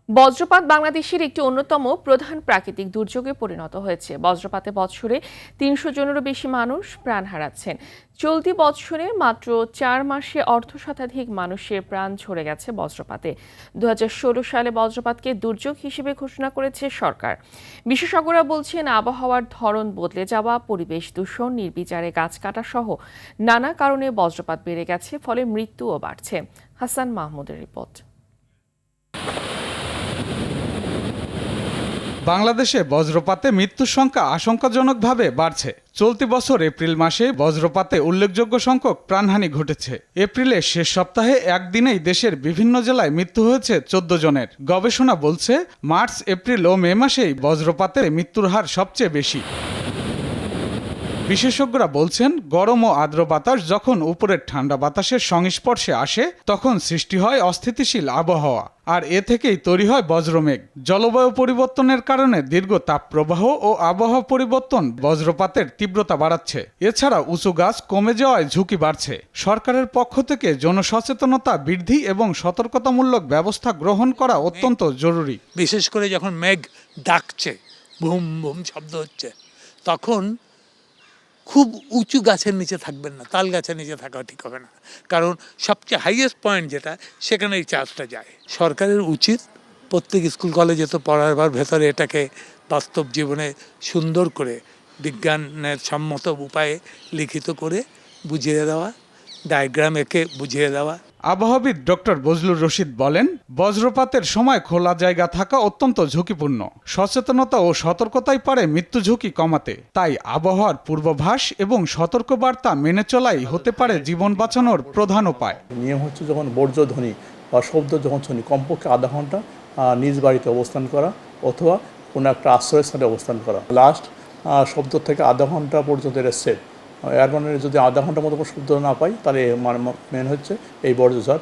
বজ্রপাত বাংলাদেশের একটি অন্যতম প্রধান প্রাকৃতিক দুর্যোগে পরিণত হয়েছে। বজ্রপাতে বছরে ৩০০ জনেরও বেশি মানুষ প্রাণ হারাচ্ছেন। চলতি বছরে মাত্র ৪ মাসে অর্ধশতাধিক মানুষের প্রাণ ঝরে গেছে বজ্রপাতে। ২০১৬ সালে বজ্রপাতকে দুর্যোগ হিসেবে ঘোষণা করেছে সরকার। বিশেষজ্ঞরা বলছেন, আবহাওয়ার ধরন বদলে যাওয়া, পরিবেশ দূষণ, নির্বিচারে গাছ কাটা সহ নানা কারণে বজ্রপাত বেড়ে গেছে, ফলে মৃত্যুও বাড়ছে। হাসান মাহমুদের রিপোর্ট। বাংলাদেশে বজ্রপাতে মৃত্যুর সংখ্যা আশঙ্কাজনকভাবে বাড়ছে। চলতি বছর এপ্রিল মাসে বজ্রপাতে উল্লেখযোগ্য সংখ্যক প্রাণহানি ঘটেছে। এপ্রিলের শেষ সপ্তাহে একদিনেই দেশের বিভিন্ন জেলায় মৃত্যু হয়েছে ১৪ জনের। গবেষণা বলছে, মার্চ, এপ্রিল ও মে মাসেই বজ্রপাতে মৃত্যুর হার সবচেয়ে বেশি। বিশেষজ্ঞরা বলছেন, গরম ও আর্দ্র বাতাস যখন উপরের ঠান্ডা বাতাসের সংস্পর্শে আসে তখন সৃষ্টি হয় অস্থিতিশীল আবহাওয়া, আর এ থেকেই তৈরি হয় বজ্রমেঘ। জলবায়ু পরিবর্তনের কারণে দীর্ঘ তাপপ্রবাহ ও আবহাওয়া পরিবর্তন বজ্রপাতের তীব্রতা বাড়াচ্ছে। এছাড়া উঁচু গাছ কমে যাওয়ায় ঝুঁকি বাড়ছে। সরকারের পক্ষ থেকে জনসচেতনতা বৃদ্ধি এবং সতর্কতামূলক ব্যবস্থা গ্রহণ করা অত্যন্ত জরুরি। বিশেষ করে যখন মেঘ ডাকছে, বুম বুম শব্দ হচ্ছে, তখন খুব উঁচু গাছের নিচে থাকবেন না, তাল গাছের নিচে থাকা ঠিক হবে না, কারণ সবচেয়ে হাইয়েস্ট পয়েন্ট যেটা, সেখানে এই চার্জটা যায়। সরকারের উচিত প্রত্যেক স্কুল কলেজে তো পড়াবার ভেতরে এটাকে বাস্তব জীবনে সুন্দর করে বিজ্ঞানের সম্মত উপায়ে লিখিত করে বুঝিয়ে দেওয়া, ডায়াগ্রাম এঁকে বুঝিয়ে দেওয়া। আবহাওয়াবিদ ডক্টর বজলুর রশিদ বলেন, বজ্রপাতের সময় খোলা জায়গা থাকা অত্যন্ত ঝুঁকিপূর্ণ। সচেতনতা ও সতর্কতাই পারে মৃত্যু ঝুঁকি কমাতে। তাই আবহাওয়ার পূর্বাভাস এবং সতর্কবার্তা মেনে চলাই হতে পারে জীবন বাঁচানোর প্রধান উপায়। নিয়ম হচ্ছে, যখন বর্জ্যধ্বনি বা শব্দ যখন শুনি, কমপক্ষে আধা ঘন্টা নিজ বাড়িতে অবস্থান করা অথবা কোনো একটা আশ্রয়স্থানে অবস্থান করা। লাস্ট শব্দ থেকে আধা ঘন্টা পর্যন্ত এটা সেফ। এর মানে যদি আধা ঘন্টার মতো শব্দ না পাই, তাহলে মেন হচ্ছে এই বর্জ্যঝড়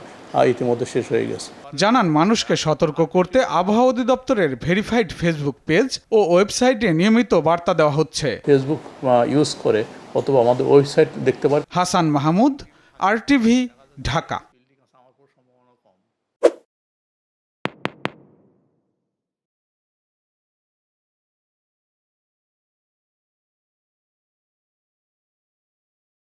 ইতিমধ্যে শেষ হয়ে গেছে। জানান, মানুষকে সতর্ক করতে আবহাওয়া অধিদপ্তরের ভেরিফাইড ফেসবুক পেজ ও ওয়েবসাইটে নিয়মিত বার্তা দেওয়া হচ্ছে। ফেসবুক ইউজ করে অথবা আমাদের ওয়েবসাইট দেখতে পারেন। হাসান মাহমুদ, RTV, ঢাকা।